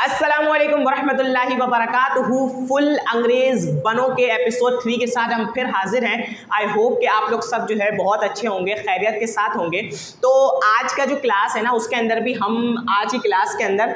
अस्सलामुअलैकुम वरहमतुल्लाहि वबरकातुहू। फुल अंग्रेज बनो के एपिसोड 3 के साथ हम फिर हाजिर हैं। आई होप कि आप लोग सब जो है बहुत अच्छे होंगे, खैरियत के साथ होंगे। तो आज का जो क्लास है ना, उसके अंदर भी हम आज की क्लास के अंदर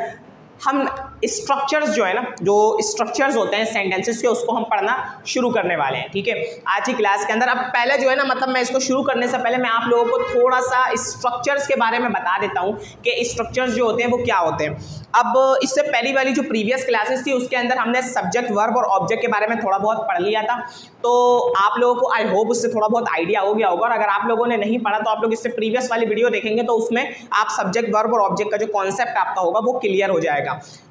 हम स्ट्रक्चर्स जो है ना, जो स्ट्रक्चर्स होते हैं सेंटेंसेस के, उसको हम पढ़ना शुरू करने वाले हैं। ठीक है, आज की क्लास के अंदर। अब पहले जो है ना, मतलब मैं इसको शुरू करने से पहले मैं आप लोगों को थोड़ा सा स्ट्रक्चर्स के बारे में बता देता हूँ कि स्ट्रक्चर्स जो होते हैं वो क्या होते हैं। अब इससे पहली वाली जो प्रीवियस क्लासेस थी उसके अंदर हमने सब्जेक्ट, वर्ब और ऑब्जेक्ट के बारे में थोड़ा बहुत पढ़ लिया था। तो आप लोगों को आई होप उससे थोड़ा बहुत आइडिया हो गया होगा, और अगर आप लोगों ने नहीं पढ़ा तो आप लोग इससे प्रीवियस वाली वीडियो देखेंगे तो उसमें आप सब्जेक्ट, वर्ब और ऑब्जेक्ट का जो कॉन्सेप्ट आपका होगा वो क्लियर हो जाएगा।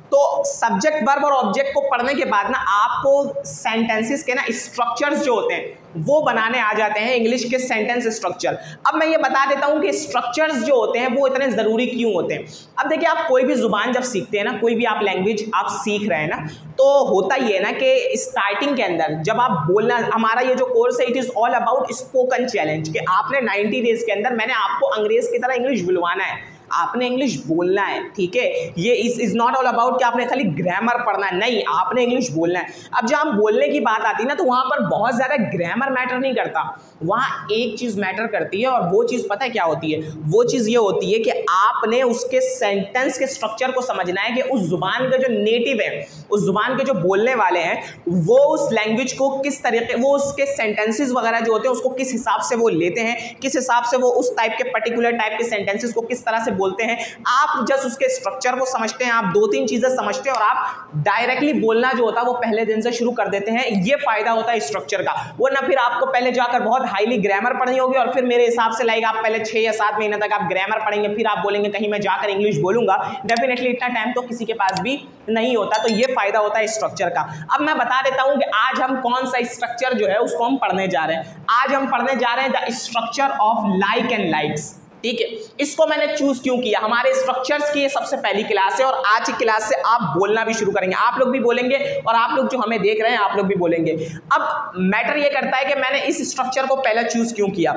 तो सब्जेक्ट, वर्ब और ऑब्जेक्ट को पढ़ने के बाद ना आपको सेंटेंसेस के ना स्ट्रक्चर्स जो होते हैं वो बनाने आ जाते हैं, इंग्लिश के सेंटेंस स्ट्रक्चर। अब मैं ये बता देता हूँ कि स्ट्रक्चर्स जो होते हैं वो इतने ज़रूरी क्यों होते हैं। अब देखिए, आप कोई भी ज़ुबान जब सीखते हैं ना, कोई भी आप लैंग्वेज आप सीख रहे हैं ना, तो होता ये है ना कि स्टार्टिंग के अंदर जब आप बोलना, हमारा ये जो कोर्स है it is all about spoken challenge, कि आपने 90 डेज़ के अंदर मैंने आपको अंग्रेज़ की तरह इंग्लिश बुलवाना है, आपने इंग्लिश बोलना है। ठीक है, ये इज नॉट ऑल अबाउट कि आपने खाली ग्रामर पढ़ना है, नहीं, आपने इंग्लिश बोलना है। अब जब हम बोलने की बात आती है ना, तो वहाँ पर बहुत ज़्यादा ग्रामर मैटर नहीं करता, वहाँ एक चीज़ मैटर करती है, और वो चीज़ पता है क्या होती है? वो चीज़ ये होती है कि आपने उसके सेंटेंस के स्ट्रक्चर को समझना है कि उस जुबान के जो नेटिव है, उस जुबान के जो बोलने वाले हैं, वो उस लैंग्वेज को किस तरीके, वो उसके सेंटेंसेस वगैरह जो होते हैं उसको किस हिसाब से वो लेते हैं, किस हिसाब से वो उस टाइप के पर्टिकुलर टाइप के सेंटेंसेस को किस तरह से बोलते हैं। आप जस्ट उसके स्ट्रक्चर को समझते हैं, आप 2-3 चीजें समझते हैं और आप डायरेक्टली बोलना जो होता है वो पहले दिन से शुरू कर देते हैं। ये फायदा होता है स्ट्रक्चर का। वरना फिर आपको पहले जाकर बहुत हाईली ग्रामर पढ़नी होगी, और फिर मेरे हिसाब से लाइक आप पहले 6 या 7 महीने तक आप ग्रामर पढ़ेंगे, फिर आप बोलेंगे कहीं मैं जाकर इंग्लिश बोलूंगा। डेफिनेटली इतना टाइम तो किसी के पास भी नहीं होता। तो ये फायदा होता है स्ट्रक्चर का। अब मैं बता देता हूं कि आज हम कौन सा स्ट्रक्चर जो है उसको हम पढ़ने जा रहे हैं। आज हम पढ़ने जा रहे हैं the structure of like and likes. ठीक है, इसको मैंने चूज क्यों किया? हमारे स्ट्रक्चर्स की ये सबसे पहली क्लास है, और आज की क्लास से आप बोलना भी शुरू करेंगे, आप लोग भी बोलेंगे, और आप लोग जो हमें देख रहे हैं आप लोग भी बोलेंगे। अब मैटर ये करता है कि मैंने इस स्ट्रक्चर को पहले चूज क्यों किया।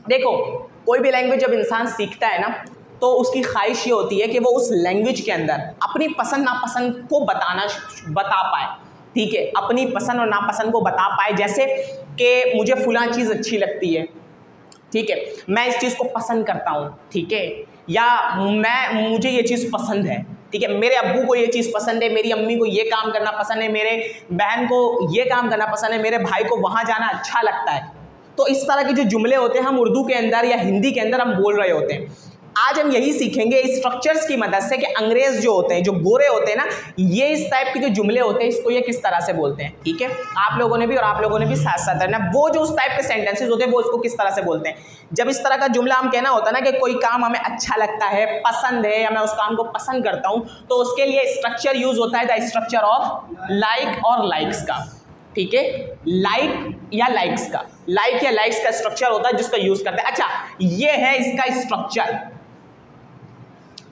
देखो, कोई भी लैंग्वेज जब इंसान सीखता है ना, तो उसकी ख्वाहिश ये होती है कि वो उस लैंग्वेज के अंदर अपनी पसंद नापसंद को बता पाए। ठीक है, अपनी पसंद और नापसंद को बता पाए, जैसे कि मुझे फुला चीज़ अच्छी लगती है, ठीक है, मैं इस चीज़ को पसंद करता हूँ, ठीक है, या मुझे ये चीज़ पसंद है, ठीक है, मेरे अब्बू को ये चीज़ पसंद है, मेरी अम्मी को ये काम करना पसंद है, मेरे बहन को ये काम करना पसंद है, मेरे भाई को वहाँ जाना अच्छा लगता है। तो इस तरह के जो जुमले होते हैं हम उर्दू के अंदर या हिंदी के अंदर हम बोल रहे होते हैं। आज हम यही सीखेंगे स्ट्रक्चर्स की मदद से कि अंग्रेज जो होते हैं, जो गोरे होते हैं ना, ये इस टाइप के जो जुमले होते हैं इसको ये किस तरह से बोलते हैं। ठीक है, आप लोगों ने भी और आप लोगों ने भी साथ साथ रहना, वो जो उस टाइप के सेंटेंसेस होते हैं वो इसको किस तरह से बोलते हैं। जब इस तरह का जुमला हम कहना होता है ना कि कोई काम हमें अच्छा लगता है, पसंद है, या मैं उस काम को पसंद करता हूँ, तो उसके लिए स्ट्रक्चर यूज होता है द स्ट्रक्चर ऑफ लाइक और लाइक्स का। ठीक है, लाइक या लाइक्स का, लाइक या लाइक्स का स्ट्रक्चर होता है जिसका यूज करते हैं। अच्छा, ये है इसका स्ट्रक्चर,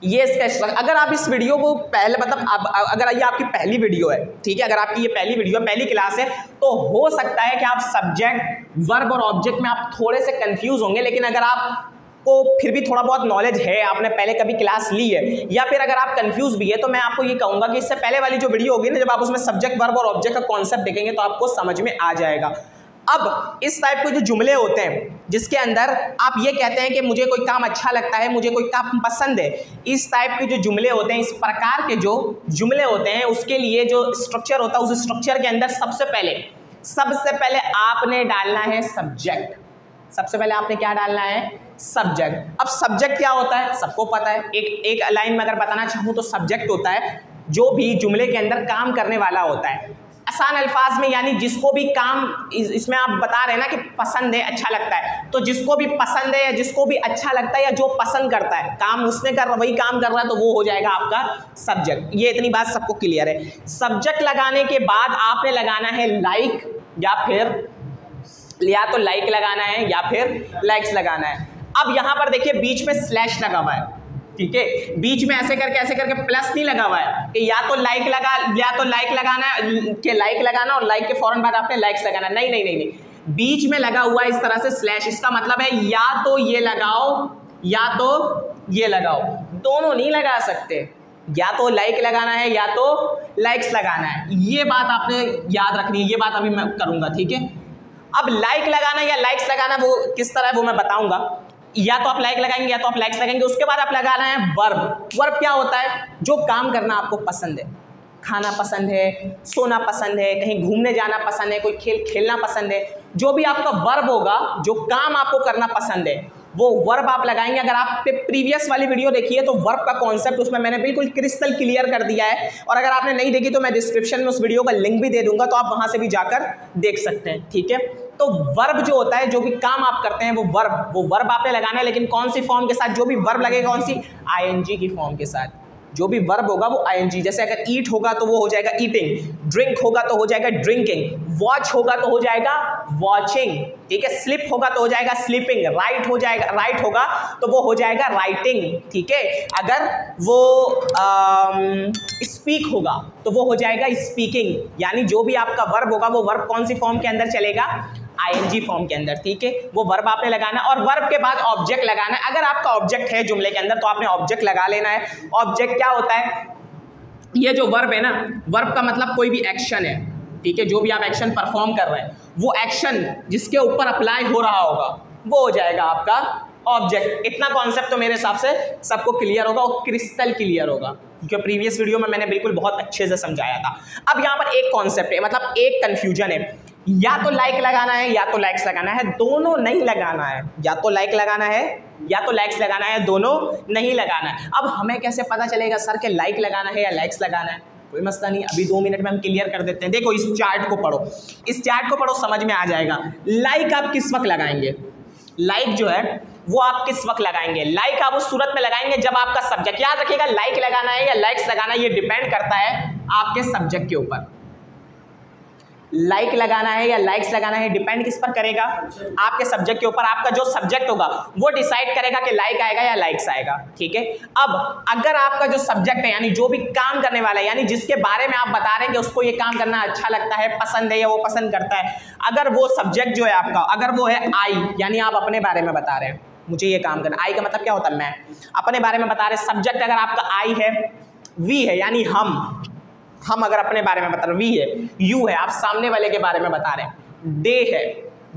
ये इसका स्ट्रक्चर। अगर आप इस वीडियो को पहले, मतलब अगर ये आपकी पहली वीडियो है, ठीक है, अगर आपकी ये पहली वीडियो, पहली क्लास है, तो हो सकता है कि आप सब्जेक्ट, वर्ब और ऑब्जेक्ट में आप थोड़े से कंफ्यूज होंगे। लेकिन अगर आपको फिर भी थोड़ा बहुत नॉलेज है, आपने पहले कभी क्लास ली है, या फिर अगर आप कंफ्यूज भी है, तो मैं आपको ये कहूँगा कि इससे पहले वाली जो वीडियो होगी ना, जब आप उसमें सब्जेक्ट, वर्ब और ऑब्जेक्ट का कॉन्सेप्ट देखेंगे तो आपको समझ में आ जाएगा। अब इस टाइप के जो जुमले होते हैं जिसके अंदर आप ये कहते हैं कि मुझे कोई काम अच्छा लगता है, मुझे कोई काम पसंद है, इस टाइप के जो जुमले होते हैं, इस प्रकार के जो जुमले होते हैं, उसके लिए जो स्ट्रक्चर होता है, उस स्ट्रक्चर के अंदर सबसे पहले आपने डालना है सब्जेक्ट। सबसे पहले आपने क्या डालना है? सब्जेक्ट। अब सब्जेक्ट क्या होता है सबको पता है। एक लाइन में अगर बताना चाहूँ तो सब्जेक्ट होता है जो भी जुमले के अंदर काम करने वाला होता है। आसान अल्फाज में, यानी जिसको भी काम, इसमें आप बता रहे हैं ना कि पसंद है, अच्छा लगता है, तो जिसको भी पसंद है या जिसको भी अच्छा लगता है या जो पसंद करता है, काम उसने वही काम कर रहा है, तो वो हो जाएगा आपका सब्जेक्ट। ये इतनी बात सबको क्लियर है। सब्जेक्ट लगाने के बाद आपने लगाना है लाइक, या तो लाइक लगाना है या फिर लाइक्स लगाना है। अब यहाँ पर देखिए बीच में स्लैश लगा हुआ है, ठीक है, बीच में ऐसे करके प्लस नहीं लगा हुआ है कि या तो लाइक लगाना कि लाइक लगाना और लाइक के फौरन बाद आपने लाइक्स लगाना। नहीं, बीच में लगा हुआ है इस तरह से स्लैश। इसका मतलब है या तो ये लगाओ या तो ये लगाओ, दोनों नहीं लगा सकते। या तो लाइक लगाना है या तो लाइक्स लगाना है, ये बात आपने याद रखनी है, ये बात अभी मैं करूँगा, ठीक है। अब लाइक लगाना या लाइक्स लगाना वो किस तरह है वो मैं बताऊँगा। या तो आप लाइक लगाएंगे या तो आप लाइक्स लगाएंगे, उसके बाद आप लगाना है वर्ब। वर्ब क्या होता है? जो काम करना आपको पसंद है, खाना पसंद है, सोना पसंद है, कहीं घूमने जाना पसंद है, कोई खेल खेलना पसंद है, जो भी आपका वर्ब होगा, जो काम आपको करना पसंद है वो वर्ब आप लगाएंगे। अगर आपने प्रीवियस वाली वीडियो देखी है तो वर्ब का कॉन्सेप्ट उसमें मैंने बिल्कुल क्रिस्टल क्लियर कर दिया है, और अगर आपने नहीं देखी तो मैं डिस्क्रिप्शन में उस वीडियो का लिंक भी दे दूंगा, तो आप वहां से भी जाकर देख सकते हैं, ठीक है। तो वर्ब जो होता है, जो भी काम आप करते हैं वो वर्ब आपने लगाना है, लेकिन कौन सी फॉर्म के साथ? जो भी वर्ब लगेगा कौन सी? आईएनजी की फॉर्म के साथ। जो भी वर्ब होगा वो आईएनजी, जैसे अगर ईट होगा तो वो हो जाएगा ईटिंग, ड्रिंक होगा तो हो जाएगा ड्रिंकिंग, वॉच होगा तो हो जाएगा वॉचिंग, ठीक है, स्लिप होगा तो हो जाएगा स्लीपिंग, राइट होगा तो वो हो जाएगा राइटिंग, ठीक है। अगर वो स्पीक होगा तो वो हो जाएगा स्पीकिंग। यानी जो भी आपका वर्ब होगा वो वर्ब कौन सी फॉर्म के अंदर चलेगा? आईएनजी फॉर्म के अंदर, ठीक है। वो वर्ब आपने लगाना है और वर्ब के बाद ऑब्जेक्ट लगाना है। अगर आपका ऑब्जेक्ट है जुमले के अंदर तो आपने ऑब्जेक्ट लगा लेना है। ऑब्जेक्ट क्या होता है? ये जो वर्ब है ना, वर्ब का मतलब कोई भी एक्शन है, ठीक है। जो भी आप एक्शन परफॉर्म कर रहे हैं वो एक्शन जिसके ऊपर अप्लाई हो रहा होगा वो हो जाएगा आपका ऑब्जेक्ट। इतना कॉन्सेप्ट तो मेरे हिसाब से सबको क्लियर होगा और क्रिस्टल क्लियर होगा, क्योंकि प्रीवियस वीडियो में मैंने बिल्कुल बहुत अच्छे से समझाया था। अब यहाँ पर एक कॉन्सेप्ट है, मतलब एक कन्फ्यूजन है, या तो लाइक लगाना है या तो लाइक्स लगाना है, दोनों नहीं लगाना है। या तो लाइक लगाना है या तो लाइक्स लगाना है, दोनों नहीं लगाना है। अब हमें कैसे पता चलेगा सर कि लाइक लगाना है या लाइक्स लगाना है? कोई मसला नहीं, अभी 2 मिनट में हम क्लियर कर देते हैं। देखो इस चार्ट को पढ़ो, इस चार्ट को पढ़ो, समझ में आ जाएगा। लाइक आप किस वक्त लगाएंगे? लाइक जो है वो आप किस वक्त लगाएंगे? लाइक आप उस सूरत में लगाएंगे जब आपका सब्जेक्ट, याद रखिएगा, लाइक लगाना है या लाइक्स लगाना है ये डिपेंड करता है आपके सब्जेक्ट के ऊपर। लाइक लगाना है या लाइक्स लगाना है डिपेंड किस पर करेगा? आपके सब्जेक्ट के ऊपर। आपका जो सब्जेक्ट होगा वो डिसाइड करेगा कि लाइक आएगा या लाइक्स आएगा, ठीक है। अब अगर आपका जो सब्जेक्ट है, यानी जो भी काम करने वाला है, यानी जिसके बारे में आप बता रहे हैं कि उसको ये काम करना अच्छा लगता है, पसंद है या वो पसंद करता है, अगर वो सब्जेक्ट जो है आपका, अगर वो है आई, यानी आप अपने बारे में बता रहे हैं मुझे ये काम करना, आई का मतलब क्या होता है? मैं अपने बारे में बता रहे। सब्जेक्ट अगर आपका आई है, वी है यानी हम अगर अपने बारे में बता रहे, वी है, यू है, आप सामने वाले के बारे में बता रहे हैं, दे है,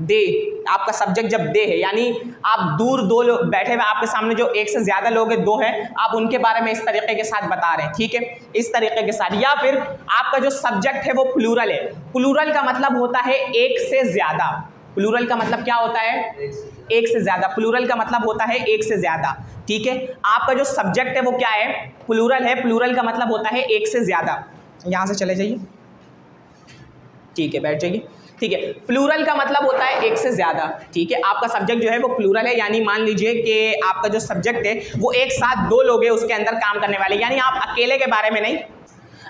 दे आपका सब्जेक्ट जब दे है, यानी आप दूर दो लोग बैठे हुए, आपके सामने जो एक से ज्यादा लोग हैं, 2 हैं, आप उनके बारे में इस तरीके के साथ बता रहे हैं, ठीक है, इस तरीके के साथ। या फिर आपका जो सब्जेक्ट है वो प्लूरल है। प्लूरल का मतलब होता है एक से ज्यादा। प्लूरल का मतलब क्या होता है? एक से ज्यादा। प्लूरल का मतलब होता है एक से ज्यादा, ठीक है। आपका जो सब्जेक्ट है वो क्या है? प्लूरल है। प्लूरल का मतलब होता है एक से ज्यादा। यहाँ से चले जाइए, ठीक है, बैठ जाइए, ठीक है। प्लूरल का मतलब होता है एक से ज्यादा, ठीक है। आपका सब्जेक्ट जो है वो प्लूरल है, यानी मान लीजिए कि आपका जो सब्जेक्ट है वो एक साथ 2 लोग हैं उसके अंदर काम करने वाले, यानी आप अकेले के बारे में नहीं।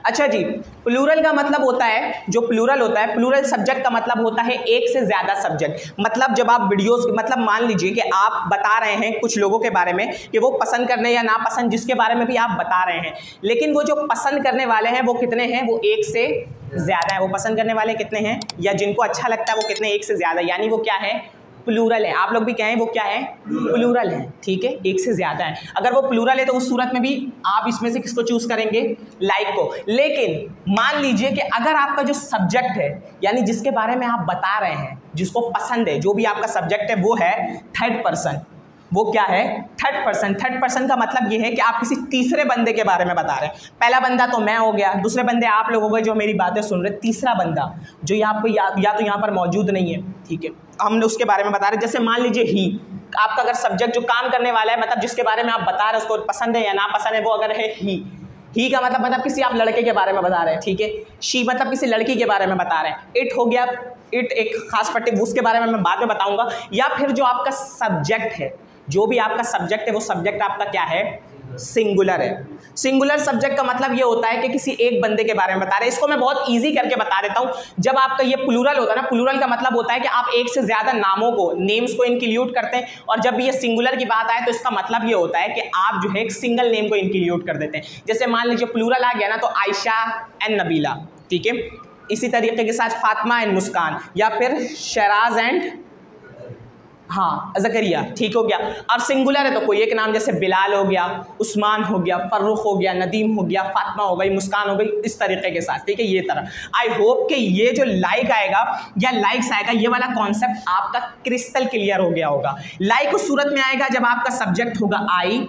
अच्छा जी, प्लूरल का मतलब होता है, जो प्लूरल होता है, प्लूरल सब्जेक्ट का मतलब होता है एक से ज्यादा सब्जेक्ट। मतलब जब आप वीडियोस, मतलब मान लीजिए कि आप बता रहे हैं कुछ लोगों के बारे में कि वो पसंद करने या नापसंद, जिसके बारे में भी आप बता रहे हैं, लेकिन वो जो पसंद करने वाले हैं वो कितने हैं? वो एक से ज्यादा है। वो पसंद करने वाले कितने हैं, या जिनको अच्छा लगता है वो कितने? एक से ज्यादा, यानी वो क्या है? प्लूरल है। आप लोग भी कहें वो क्या है? प्लूरल है, ठीक है, एक से ज्यादा है। अगर वो प्लूरल है तो उस सूरत में भी आप इसमें से किसको चूज करेंगे? लाइक को। लेकिन मान लीजिए कि अगर आपका जो सब्जेक्ट है, यानी जिसके बारे में आप बता रहे हैं, जिसको पसंद है, जो भी आपका सब्जेक्ट है वो है थर्ड पर्सन। वो क्या है? Third person. थर्ड पर्सन का मतलब ये है कि आप किसी तीसरे बंदे के बारे में बता रहे हैं। पहला बंदा तो मैं हो गया, दूसरे बंदे आप लोग हो गए जो मेरी बातें सुन रहे, तीसरा बंदा जो आपको या तो यहाँ पर मौजूद नहीं है, ठीक है, हमने उसके बारे में बता रहे। जैसे मान लीजिए ही, आपका अगर सब्जेक्ट जो काम करने वाला है, मतलब जिसके बारे में आप बता रहे हैं उसको पसंद है या ना पसंद है, वो अगर है ही का मतलब किसी आप लड़के के बारे में बता रहे हैं, ठीक है। शी मतलब किसी लड़की के बारे में बता रहे हैं। इट हो गया, इट एक खास पट्टी, उसके बारे में मैं बाद में बताऊंगा। या फिर जो आपका सब्जेक्ट है, जो भी आपका सब्जेक्ट है वो सब्जेक्ट आपका क्या है? सिंगुलर है। सिंगुलर सब्जेक्ट का मतलब ये होता है कि किसी एक बंदे के बारे में बता रहे हैं। इसको मैं बहुत इजी करके बता देता हूँ। जब आपका ये प्लूरल होता है ना, प्लूरल का मतलब होता है कि आप एक से ज्यादा नामों को, नेम्स को इंक्लूड करते हैं, और जब ये सिंगुलर की बात आए तो इसका मतलब ये होता है कि आप जो है एक सिंगल नेम को इंक्लूड कर देते हैं। जैसे मान लीजिए प्लूरल आ गया ना, तो आयशा एंड नबीला, ठीक है। इसी तरीके के साथ फातिमा एंड मुस्कान, या फिर शहराज एंड, हाँ ज़करिया, ठीक हो गया। और सिंगुलर है तो कोई एक नाम, जैसे बिलाल हो गया, उस्मान हो गया, फर्रुख हो गया, नदीम हो गया, फातिमा हो गई, मुस्कान हो गई, इस तरीके के साथ, ठीक है। ये तरह आई होप कि ये जो लाइक आएगा या लाइक्स आएगा, ये वाला कॉन्सेप्ट आपका क्रिस्टल क्लियर हो गया होगा। लाइक उस सूरत में आएगा जब आपका सब्जेक्ट होगा आई,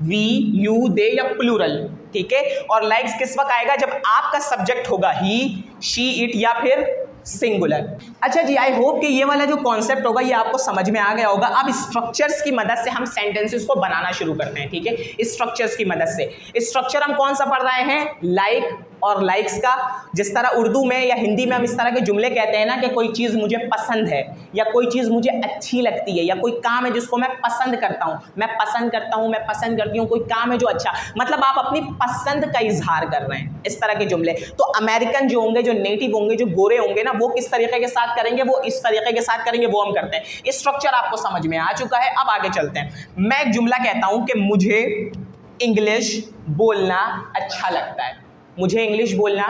वी, यू, दे या प्लूरल, ठीक है। और लाइक्स किस वक्त आएगा जब आपका सब्जेक्ट होगा ही, शी, इट या फिर सिंगुलर। अच्छा जी, आई होप कि ये वाला जो कॉन्सेप्ट होगा ये आपको समझ में आ गया होगा। अब स्ट्रक्चर्स की मदद से हम सेंटेंसेस को बनाना शुरू करते हैं, ठीक है। स्ट्रक्चर्स की मदद से स्ट्रक्चर हम कौन सा पढ़ रहे हैं, लाइक और लाइक्स का। जिस तरह उर्दू में या हिंदी में हम इस तरह के जुमले कहते हैं ना कि कोई चीज़ मुझे पसंद है या कोई चीज़ मुझे अच्छी लगती है या कोई काम है जिसको मैं पसंद करता हूँ, मैं पसंद करता हूँ, मैं पसंद करती हूँ, कोई काम है जो अच्छा, मतलब आप अपनी पसंद का इजहार कर रहे हैं, इस तरह के जुमले। तो अमेरिकन जो होंगे, जो नेटिव होंगे, जो गोरे होंगे ना, वो किस तरीके के साथ करेंगे, वो इस तरीके के साथ करेंगे, वो हम करते हैं। स्ट्रक्चर आपको समझ में आ चुका है। अब आगे चलते हैं। मैं एक जुमला कहता हूँ कि मुझे इंग्लिश बोलना अच्छा लगता है। मुझे इंग्लिश बोलना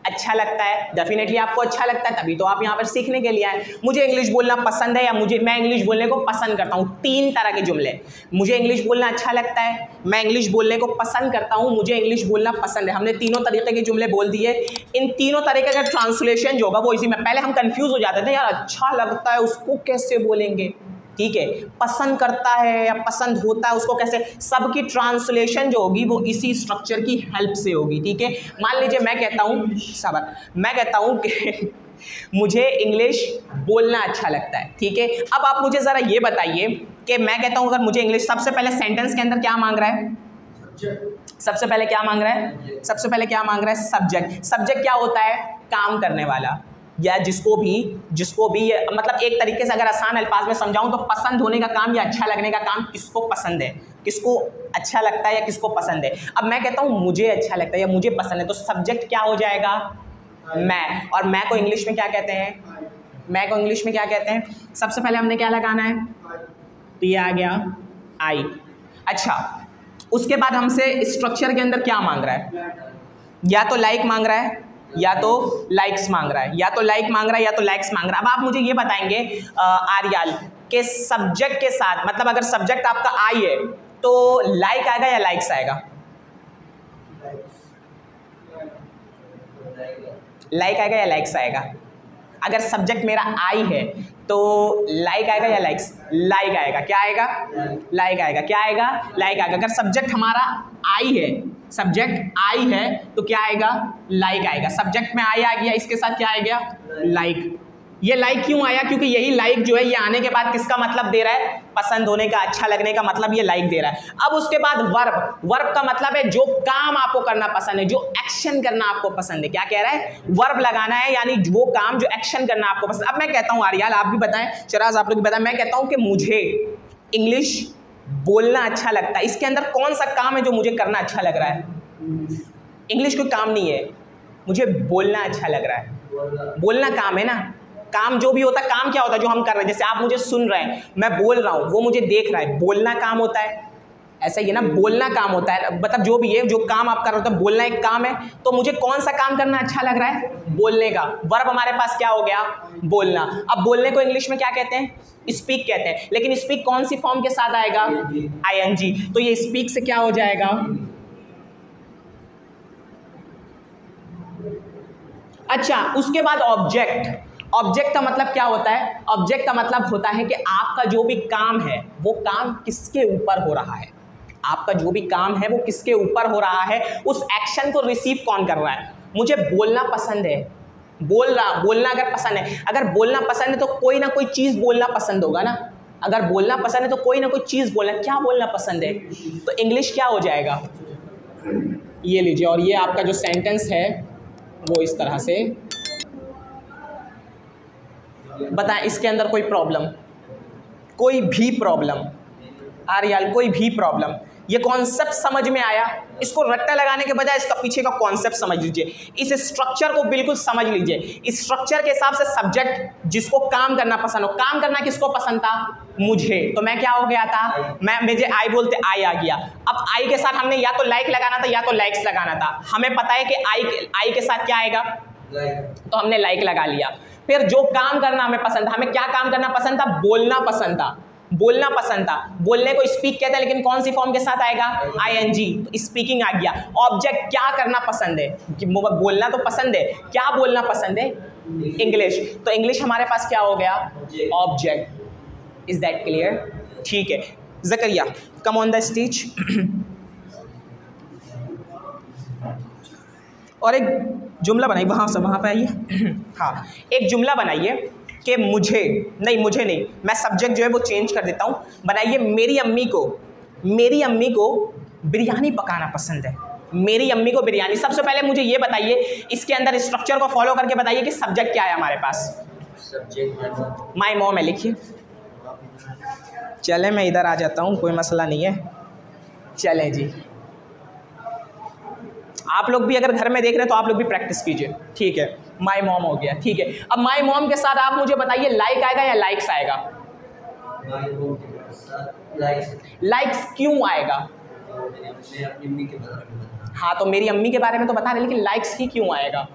अच्छा लगता है, डेफिनेटली आपको अच्छा लगता है, तभी तो आप यहाँ पर सीखने के लिए आए। मुझे इंग्लिश बोलना पसंद है या मैं इंग्लिश बोलने को पसंद करता हूँ। 3 तरह के जुमले, मुझे इंग्लिश बोलना अच्छा लगता है, मैं इंग्लिश बोलने को पसंद करता हूँ, मुझे इंग्लिश बोलना पसंद है। हमने तीनों तरीके के जुमले बोल दिए। इन तीनों तरीके का ट्रांसलेशन जो होगा वो इसी में, पहले हम कंफ्यूज हो जाते थे, यार अच्छा लगता है उसको कैसे बोलेंगे, ठीक है, पसंद करता है या पसंद होता है उसको कैसे, सबकी ट्रांसलेशन जो होगी वो इसी स्ट्रक्चर की हेल्प से होगी, ठीक है। मान लीजिए मैं कहता हूँ कि मुझे इंग्लिश बोलना अच्छा लगता है, ठीक है। अब आप मुझे ज़रा ये बताइए कि मैं कहता हूँ अगर मुझे इंग्लिश, सबसे पहले सेंटेंस के अंदर क्या मांग रहा है, सबसे पहले क्या मांग रहा है, सब्जेक्ट। सब्जेक्ट क्या होता है, काम करने वाला, या जिसको भी मतलब एक तरीके से अगर आसान अल्फाज में समझाऊं तो पसंद होने का काम या अच्छा लगने का काम किसको पसंद है, किसको अच्छा लगता है या किसको पसंद है। अब मैं कहता हूं मुझे अच्छा लगता है या मुझे पसंद है, तो सब्जेक्ट क्या हो जाएगा, मैं। और मैं को इंग्लिश में क्या कहते हैं, सबसे पहले हमने क्या लगाना है, तो ये आ गया आई। अच्छा, उसके बाद हमसे स्ट्रक्चर के अंदर क्या मांग रहा है, या तो लाइक मांग रहा है या तो लाइक्स मांग रहा है, या तो लाइक मांग रहा है या तो लाइक्स मांग रहा है। अब आप मुझे ये बताएंगे आर्याल के सब्जेक्ट के साथ, मतलब अगर सब्जेक्ट आपका आई है तो लाइक आएगा या लाइक्स आएगा, लाइक आएगा या लाइक्स आएगा। अगर सब्जेक्ट मेरा आई है तो लाइक आएगा या लाइक्स, लाइक आएगा। क्या आएगा, लाइक आएगा। क्या आएगा, लाइक आएगा। अगर सब्जेक्ट हमारा आई है तो क्या आएगा, लाइक आएगा। सब्जेक्ट में आई आ गया, इसके साथ क्या आ गया, लाइक। ये लाइक क्यों आया, क्योंकि यही लाइक जो है ये आने के बाद किसका मतलब दे रहा है, पसंद होने का, अच्छा लगने का मतलब ये लाइक दे रहा है। अब उसके बाद वर्ब का मतलब है जो काम आपको करना पसंद है, जो एक्शन करना आपको पसंद है। क्या कह रहा है, वर्ब लगाना है, यानी वो काम जो एक्शन करना आपको पसंद। अब मैं कहता हूँ आर्याल, आप भी बताएं, चराज आप लोग भी बताएं, मैं कहता हूँ कि मुझे इंग्लिश बोलना अच्छा लगता है, इसके अंदर कौन सा काम है जो मुझे करना अच्छा लग रहा है, इंग्लिश कोई काम नहीं है, मुझे बोलना अच्छा लग रहा है। बोलना काम है ना, काम जो भी होता है, काम क्या होता है जो हम कर रहे हैं, जैसे आप मुझे सुन रहे हैं, मैं बोल रहा हूँ, वो मुझे देख रहा है, बोलना काम होता है। ऐसा ही है ना, बोलना काम होता है, मतलब जो भी है, जो काम आप कर रहे हो, तो बोलना एक काम है। तो मुझे कौन सा काम करना अच्छा लग रहा है, बोलने का। वर्ब हमारे पास क्या हो गया, बोलना। अब बोलने को इंग्लिश में क्या कहते हैं, स्पीक कहते हैं, लेकिन स्पीक कौन सी फॉर्म के साथ आएगा, आईएनजी। तो ये स्पीक से क्या हो जाएगा, अच्छा। उसके बाद ऑब्जेक्ट का मतलब क्या होता है, ऑब्जेक्ट का मतलब होता है कि आपका जो भी काम है वो काम किसके ऊपर हो रहा है, आपका जो भी काम है वो किसके ऊपर हो रहा है, उस एक्शन को रिसीव कौन कर रहा है। मुझे बोलना पसंद है, बोलना अगर पसंद है, अगर बोलना पसंद है तो कोई ना कोई चीज़ बोलना पसंद होगा ना। अगर बोलना पसंद है तो कोई ना कोई चीज़ बोलना, क्या बोलना पसंद है, तो इंग्लिश क्या हो जाएगा, ये लीजिए। और ये आपका जो सेंटेंस है वो इस तरह से, बताएं इसके अंदर कोई प्रॉब्लम, कोई भी प्रॉब्लम, आर्याल कोई भी प्रॉब्लम। ये कॉन्सेप्ट समझ में आया, इसको रट्टा लगाने के बजाय इसका पीछे का कॉन्सेप्ट समझ लीजिए, इस स्ट्रक्चर को बिल्कुल समझ लीजिए। इस स्ट्रक्चर के हिसाब से सब्जेक्ट जिसको काम करना पसंद हो, काम करना किसको पसंद था, मुझे, तो मैं क्या हो गया था, मुझे आई बोलते आई आ गया। अब आई के साथ हमने या तो लाइक लगाना था या तो लाइक्स लगाना था। हमें पता है कि आई के साथ क्या आएगा, तो हमने लाइक लगा लिया। फिर जो काम करना हमें पसंद था, हमें क्या काम करना पसंद था? बोलना पसंद था, बोलना पसंद था। बोलने को स्पीक कहते हैं, लेकिन कौन सी फॉर्म के साथ आएगा? आईएनजी, तो स्पीकिंग आ गया। ऑब्जेक्ट, क्या करना पसंद है? बोलना तो पसंद है, क्या बोलना पसंद है? इंग्लिश, तो इंग्लिश हमारे पास क्या हो गया? ऑब्जेक्ट। Is that clear? ठीक है, Zakaria come on the stage. और एक जुमला बनाइए, वहाँ पे आइए। हाँ, एक जुमला बनाइए कि मुझे नहीं, मैं सब्जेक्ट जो है वो चेंज कर देता हूँ। बनाइए, मेरी अम्मी को बिरयानी पकाना पसंद है। मेरी अम्मी को बिरयानी। सबसे पहले मुझे ये बताइए, इसके अंदर स्ट्रक्चर को फॉलो करके बताइए कि सब्जेक्ट क्या है हमारे पास? सब्जेक्ट माय मॉम है, लिखिए। चले मैं इधर आ जाता हूँ, कोई मसला नहीं है। चले जी, आप लोग भी अगर घर में देख रहे हैं तो आप लोग भी प्रैक्टिस कीजिए, ठीक है। माय मॉम हो गया, ठीक है। अब माय मॉम के साथ आप मुझे बताइए लाइक आएगा या लाइक्स आएगा? लाइक्स क्यों आएगा? हाँ, तो मेरी अम्मी के बारे में तो बता रहे, लेकिन लाइक्स ही क्यों आएगा?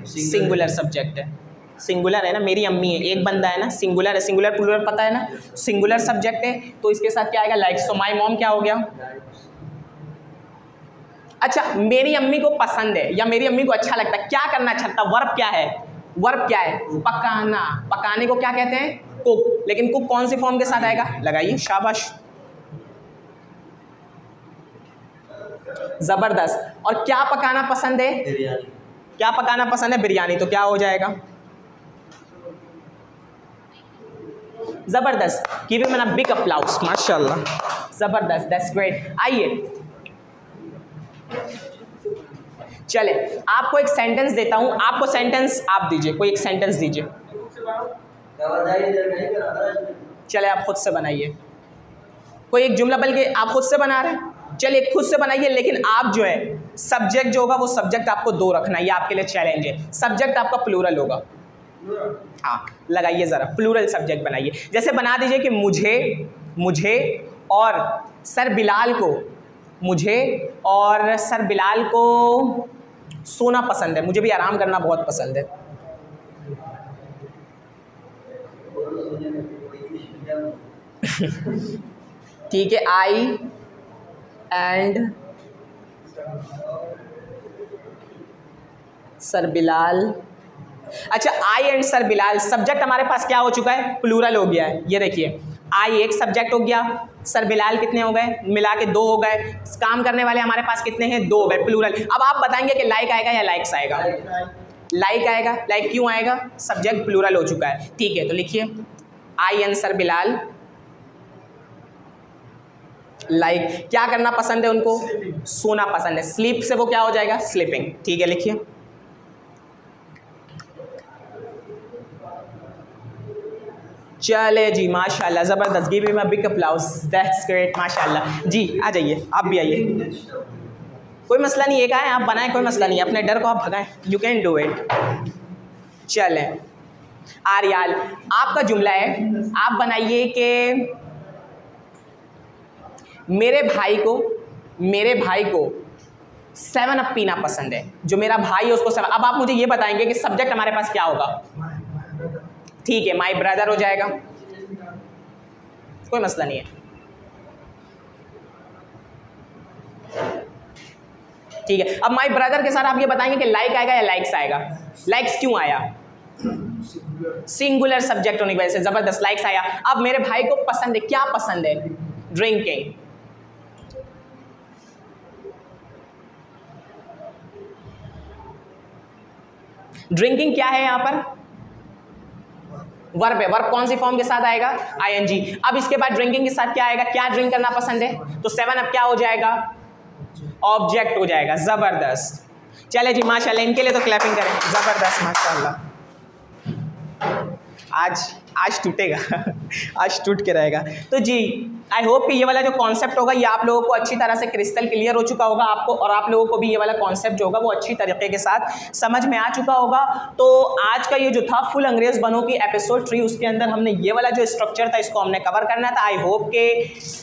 सिंगुलर सब्जेक्ट है, सिंगुलर है ना, मेरी अम्मी है, एक बंदा है ना, सिंगुलर है। सिंगुलर प्लूरल पता है ना, सिंगुलर सब्जेक्ट है, तो इसके साथ क्या आएगा? लाइक्स। तो माय मॉम क्या हो गया? अच्छा, मेरी अम्मी को पसंद है या मेरी अम्मी को अच्छा लगता है, क्या करना अच्छा लगता है? वर्ब क्या है? वर्ब क्या है? पकाना। पकाने को क्या कहते हैं? कुक। लेकिन कुक कौन सी फॉर्म के साथ आएगा? लगाइए, शाबाश, जबरदस्त। और क्या पकाना पसंद है? बिरयानी। क्या पकाना पसंद है? बिरयानी। तो क्या हो जाएगा? जबरदस्त, give him a big applause, माशाल्लाह, जबरदस्त, दैट्स ग्रेट। आइए, चले आपको एक सेंटेंस देता हूं, आपको सेंटेंस आप दीजिए, कोई एक सेंटेंस दीजिए। चले आप खुद से बनाइए कोई एक जुमला, बल्कि आप खुद से बना रहे हैं, चलिए खुद से बनाइए। लेकिन आप जो है सब्जेक्ट जो होगा वो सब्जेक्ट आपको 2 रखना, ये आपके लिए चैलेंज है। सब्जेक्ट आपका प्लूरल होगा। हाँ, लगाइए ज़रा, प्लूरल सब्जेक्ट बनाइए। जैसे बना दीजिए कि मुझे और सर बिलाल को, मुझे और सर बिलाल को सोना पसंद है, मुझे भी आराम करना बहुत पसंद है। ठीक है, आई एंड सर बिलाल। अच्छा, आई एंड सर बिलाल, सब्जेक्ट हमारे पास क्या हो चुका है? प्लूरल हो गया है। ये देखिए, आई एक सब्जेक्ट हो गया, सर बिलाल कितने हो गए? मिला के 2 हो गए। काम करने वाले हमारे पास कितने हैं? 2 हो गए, प्लूरल। अब आप बताएंगे कि लाइक आएगा या लाइक्स आएगा? लाइक आएगा। लाइक क्यों आएगा? सब्जेक्ट प्लूरल हो चुका है। ठीक है, तो लिखिए आई एंड सर बिलाल लाइक। क्या करना पसंद है उनको? सोना पसंद है। स्लीप से वो क्या हो जाएगा? स्लीपिंग। ठीक है, लिखिए। चले जी, माशाल्लाह, ज़बरदस्त, give him a big applause, that's great, माशाल्लाह। जी आ जाइए, आप भी आइए, कोई मसला नहीं, एक आए आप बनाएं, कोई मसला नहीं, अपने डर को आप भगाएं, यू कैन डू इट। चलें, आर्याल आपका जुमला है, आप बनाइए कि मेरे भाई को 7 अप पीना पसंद है। जो मेरा भाई है उसको 7। अब आप मुझे ये बताएंगे कि सब्जेक्ट हमारे पास क्या होगा? ठीक है, माई ब्रदर हो जाएगा, कोई मसला नहीं है। ठीक है, अब माई ब्रदर के साथ आप ये बताएंगे कि लाइक आएगा या लाइक्स आएगा? लाइक्स क्यों आया? सिंगुलर सब्जेक्ट होने की वजह से, जबरदस्त, लाइक्स आया। अब मेरे भाई को पसंद है, क्या पसंद है? ड्रिंकिंग। ड्रिंकिंग क्या है यहाँ पर? वर्ब है। वर्ब कौन सी फॉर्म के साथ आएगा? आईएनजी। अब इसके बाद ड्रिंकिंग के साथ क्या आएगा? क्या ड्रिंक करना पसंद है? तो 7 अब क्या हो जाएगा? ऑब्जेक्ट हो जाएगा। जबरदस्त, चले जी, माशाल्लाह, इनके लिए तो क्लैपिंग करें, जबरदस्त, माशाल्लाह। आज आज टूटेगा आज टूट के रहेगा। तो जी आई होप कि ये वाला जो कॉन्सेप्ट होगा ये आप लोगों को अच्छी तरह से क्रिस्टल क्लियर हो चुका होगा आपको, और आप लोगों को भी ये वाला कॉन्सेप्ट जो होगा वो अच्छी तरीके के साथ समझ में आ चुका होगा। तो आज का ये जो था फुल अंग्रेज बनो की एपिसोड 3, उसके अंदर हमने ये वाला जो स्ट्रक्चर था इसको हमने कवर करना था। आई होप के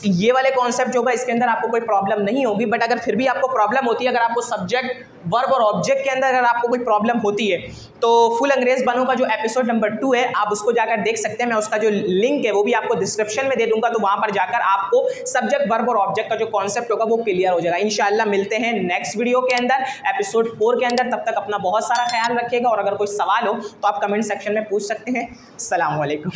ये वाले कॉन्सेप्ट जो होगा इसके अंदर आपको कोई प्रॉब्लम नहीं होगी, बट अगर फिर भी आपको प्रॉब्लम होती है, अगर आपको सब्जेक्ट वर्ब और ऑब्जेक्ट के अंदर अगर आपको कोई प्रॉब्लम होती है, तो फुल अंग्रेज बनो का जो एपिसोड नंबर 2 है आप उसको जाकर देख सकते हैं। मैं उसका जो लिंक है वो भी आपको डिस्क्रिप्शन में दे दूंगा, तो वहां पर जाकर आपको सब्जेक्ट वर्ब और ऑब्जेक्ट का जो कॉन्सेप्ट होगा वो क्लियर हो जाएगा। इंशाल्लाह मिलते हैं नेक्स्ट वीडियो के अंदर, एपिसोड 4 के अंदर। तब तक अपना बहुत सारा ख्याल रखिएगा, और अगर कोई सवाल हो तो आप कमेंट सेक्शन में पूछ सकते हैं। अस्सलाम वालेकुम।